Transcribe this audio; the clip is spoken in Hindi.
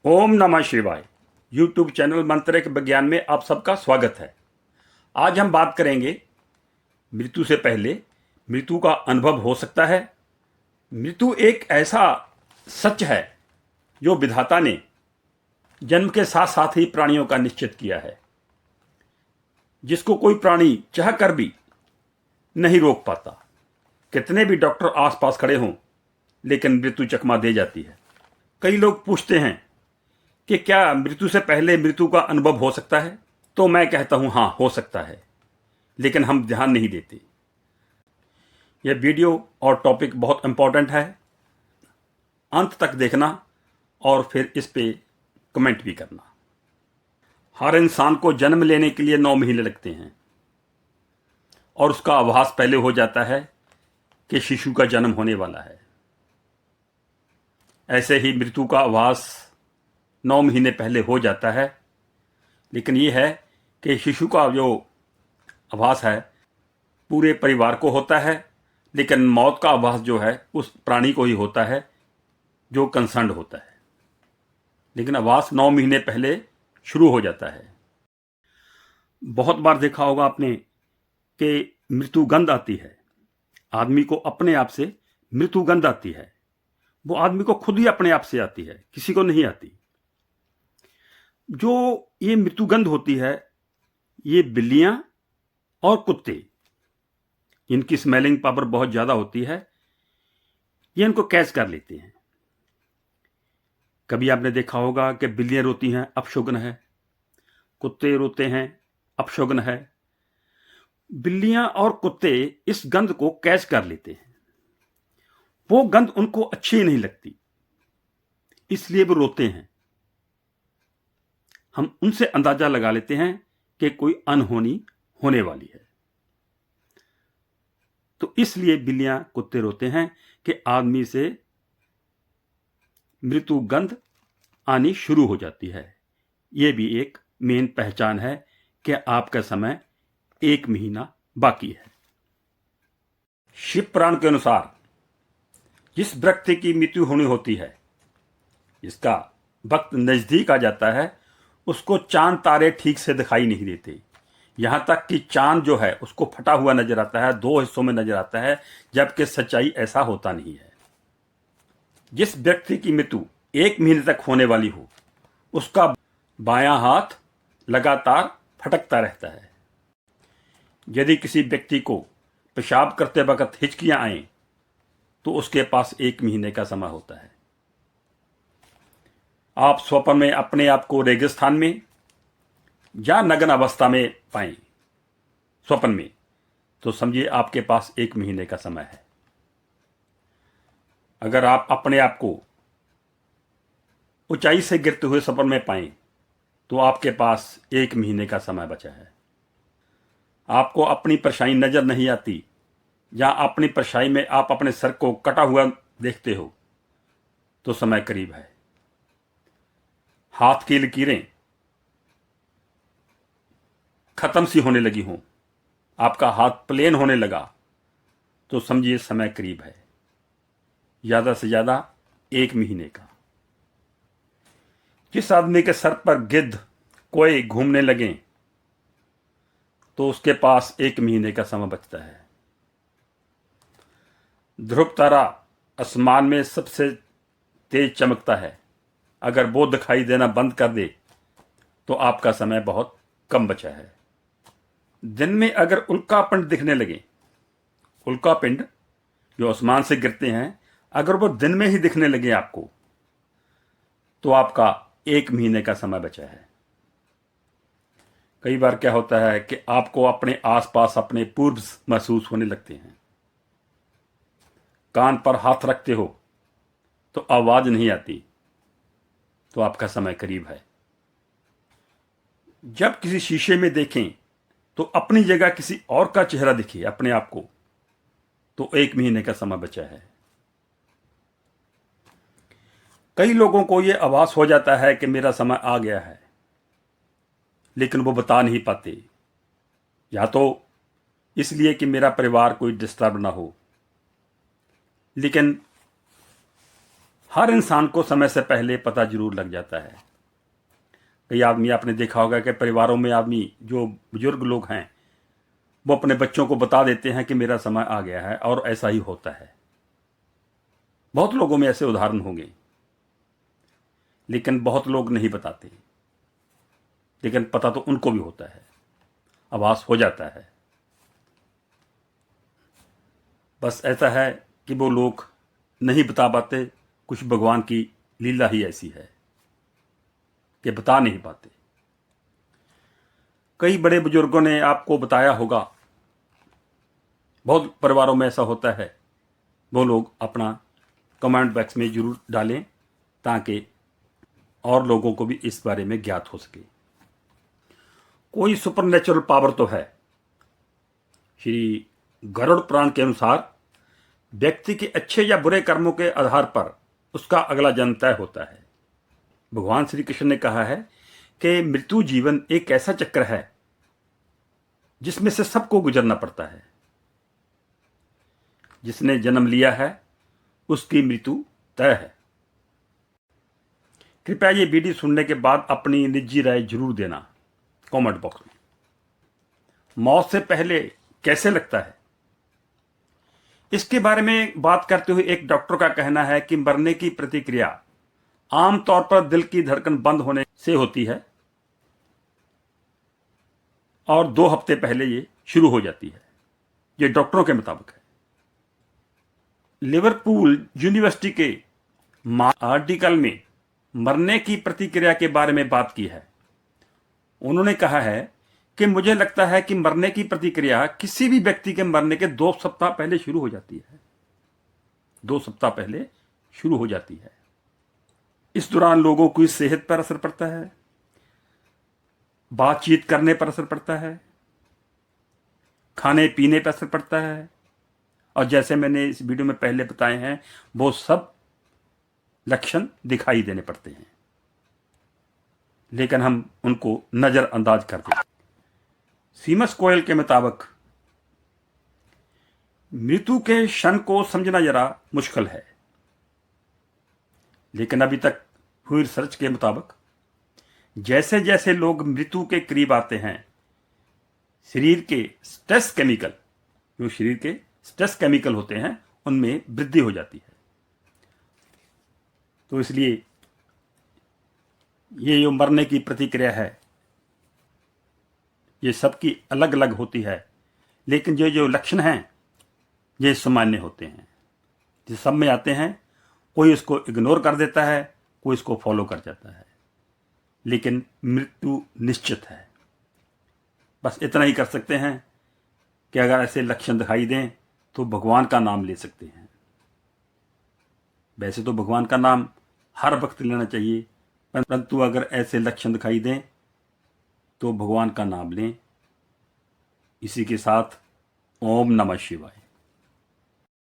ओम नमः शिवाय। यूट्यूब चैनल मंत्रिक विज्ञान में आप सबका स्वागत है। आज हम बात करेंगे मृत्यु से पहले मृत्यु का अनुभव हो सकता है। मृत्यु एक ऐसा सच है जो विधाता ने जन्म के साथ साथ ही प्राणियों का निश्चित किया है, जिसको कोई प्राणी चाह कर भी नहीं रोक पाता। कितने भी डॉक्टर आसपास खड़े हों, लेकिन मृत्यु चकमा दे जाती है। कई लोग पूछते हैं कि क्या मृत्यु से पहले मृत्यु का अनुभव हो सकता है? तो मैं कहता हूं हाँ, हो सकता है, लेकिन हम ध्यान नहीं देते। यह वीडियो और टॉपिक बहुत इंपॉर्टेंट है। अंत तक देखना और फिर इस पे कमेंट भी करना। हर इंसान को जन्म लेने के लिए 9 महीने लगते हैं और उसका आभास पहले हो जाता है कि शिशु का जन्म होने वाला है। ऐसे ही मृत्यु का आभास 9 महीने पहले हो जाता है, लेकिन यह है कि शिशु का जो आभास है पूरे परिवार को होता है, लेकिन मौत का आभास जो है उस प्राणी को ही होता है जो कंसर्न्ड होता है। लेकिन आभास 9 महीने पहले शुरू हो जाता है। बहुत बार देखा होगा आपने कि मृत्यु गंध आती है। आदमी को अपने आप से मृत्यु गंध आती है। वो आदमी को खुद ही अपने आप से आती है, किसी को नहीं आती। जो ये मृत्युगंध होती है, ये बिल्लियां और कुत्ते, इनकी स्मेलिंग पावर बहुत ज्यादा होती है। ये इनको कैच कर लेते हैं। कभी आपने देखा होगा कि बिल्लियां रोती हैं, अपशगुन है। कुत्ते रोते हैं, अपशगुन है। बिल्लियां और कुत्ते इस गंध को कैच कर लेते हैं। वो गंध उनको अच्छी नहीं लगती, इसलिए वो रोते हैं। हम उनसे अंदाजा लगा लेते हैं कि कोई अनहोनी होने वाली है। तो इसलिए बिल्लियां कुत्ते रोते हैं कि आदमी से मृत्यु गंध आनी शुरू हो जाती है। यह भी एक मेन पहचान है कि आपका समय 1 महीना बाकी है। शिव पुराण के अनुसार जिस व्यक्ति की मृत्यु होनी होती है, जिसका वक्त नजदीक आ जाता है, उसको चांद तारे ठीक से दिखाई नहीं देते। यहां तक कि चांद जो है उसको फटा हुआ नजर आता है, 2 हिस्सों में नजर आता है, जबकि सच्चाई ऐसा होता नहीं है। जिस व्यक्ति की मृत्यु 1 महीने तक होने वाली हो, उसका बायां हाथ लगातार फटकता रहता है। यदि किसी व्यक्ति को पेशाब करते वक्त हिचकियां आए, तो उसके पास 1 महीने का समय होता है। आप स्वप्न में अपने आप को रेगिस्तान में या नग्न अवस्था में पाएं स्वप्न में, तो समझिए आपके पास 1 महीने का समय है। अगर आप अपने आप को ऊंचाई से गिरते हुए स्वप्न में पाएं, तो आपके पास 1 महीने का समय बचा है। आपको अपनी परछाई नजर नहीं आती या अपनी परछाई में आप अपने सर को कटा हुआ देखते हो, तो समय करीब है। हाथ की लकीरें खत्म सी होने लगी हों, आपका हाथ प्लेन होने लगा, तो समझिए समय करीब है, ज्यादा से ज्यादा 1 महीने का। जिस आदमी के सर पर गिद्ध कोए घूमने लगे, तो उसके पास 1 महीने का समय बचता है। ध्रुव तारा आसमान में सबसे तेज चमकता है। अगर वो दिखाई देना बंद कर दे, तो आपका समय बहुत कम बचा है। दिन में अगर उल्कापिंड दिखने लगे, उल्कापिंड जो आसमान से गिरते हैं, अगर वो दिन में ही दिखने लगे आपको, तो आपका 1 महीने का समय बचा है। कई बार क्या होता है कि आपको अपने आसपास अपने पूर्व महसूस होने लगते हैं। कान पर हाथ रखते हो तो आवाज नहीं आती, तो आपका समय करीब है। जब किसी शीशे में देखें तो अपनी जगह किसी और का चेहरा दिखे अपने आप को, तो 1 महीने का समय बचा है। कई लोगों को यह आभास हो जाता है कि मेरा समय आ गया है, लेकिन वो बता नहीं पाते, या तो इसलिए कि मेरा परिवार कोई डिस्टर्ब ना हो। लेकिन हर इंसान को समय से पहले पता जरूर लग जाता है। कई आदमी आपने देखा होगा कि परिवारों में आदमी जो बुजुर्ग लोग हैं वो अपने बच्चों को बता देते हैं कि मेरा समय आ गया है, और ऐसा ही होता है। बहुत लोगों में ऐसे उदाहरण होंगे, लेकिन बहुत लोग नहीं बताते। लेकिन पता तो उनको भी होता है, आभास हो जाता है। बस ऐसा है कि वो लोग नहीं बता पाते। कुछ भगवान की लीला ही ऐसी है कि बता नहीं पाते। कई बड़े बुजुर्गों ने आपको बताया होगा। बहुत परिवारों में ऐसा होता है। वो लोग अपना कमेंट बॉक्स में जरूर डालें ताकि और लोगों को भी इस बारे में ज्ञात हो सके। कोई सुपरनेचुरल पावर तो है। श्री गरुड़ पुराण के अनुसार व्यक्ति के अच्छे या बुरे कर्मों के आधार पर उसका अगला जन्म तय होता है। भगवान श्री कृष्ण ने कहा है कि मृत्यु जीवन एक ऐसा चक्र है जिसमें से सबको गुजरना पड़ता है। जिसने जन्म लिया है उसकी मृत्यु तय है। कृपया ये वीडियो सुनने के बाद अपनी निजी राय जरूर देना कमेंट बॉक्स में। मौत से पहले कैसे लगता है, इसके बारे में बात करते हुए एक डॉक्टर का कहना है कि मरने की प्रतिक्रिया आमतौर पर दिल की धड़कन बंद होने से होती है और 2 हफ्ते पहले ये शुरू हो जाती है। ये डॉक्टरों के मुताबिक है। लिवरपूल यूनिवर्सिटी के आर्टिकल में मरने की प्रतिक्रिया के बारे में बात की है। उन्होंने कहा है कि मुझे लगता है कि मरने की प्रतिक्रिया किसी भी व्यक्ति के मरने के 2 सप्ताह पहले शुरू हो जाती है। 2 सप्ताह पहले शुरू हो जाती है। इस दौरान लोगों की सेहत पर असर पड़ता है, बातचीत करने पर असर पड़ता है, खाने पीने पर असर पड़ता है, और जैसे मैंने इस वीडियो में पहले बताए हैं वो सब लक्षण दिखाई देने पड़ते हैं, लेकिन हम उनको नजरअंदाज कर देते हैं। सीमस कोयल के मुताबिक मृत्यु के क्षण को समझना जरा मुश्किल है, लेकिन अभी तक हुई रिसर्च के मुताबिक जैसे जैसे लोग मृत्यु के करीब आते हैं शरीर के स्ट्रेस केमिकल, जो शरीर के स्ट्रेस केमिकल होते हैं उनमें वृद्धि हो जाती है। तो इसलिए ये जो मरने की प्रतिक्रिया है ये सबकी अलग अलग होती है, लेकिन जो जो लक्षण हैं ये सामान्य होते हैं। जो सब में आते हैं, कोई इसको इग्नोर कर देता है, कोई इसको फॉलो कर जाता है, लेकिन मृत्यु निश्चित है। बस इतना ही कर सकते हैं कि अगर ऐसे लक्षण दिखाई दें तो भगवान का नाम ले सकते हैं। वैसे तो भगवान का नाम हर वक्त लेना चाहिए, परंतु अगर ऐसे लक्षण दिखाई दें तो भगवान का नाम लें। इसी के साथ ओम नमः शिवाय।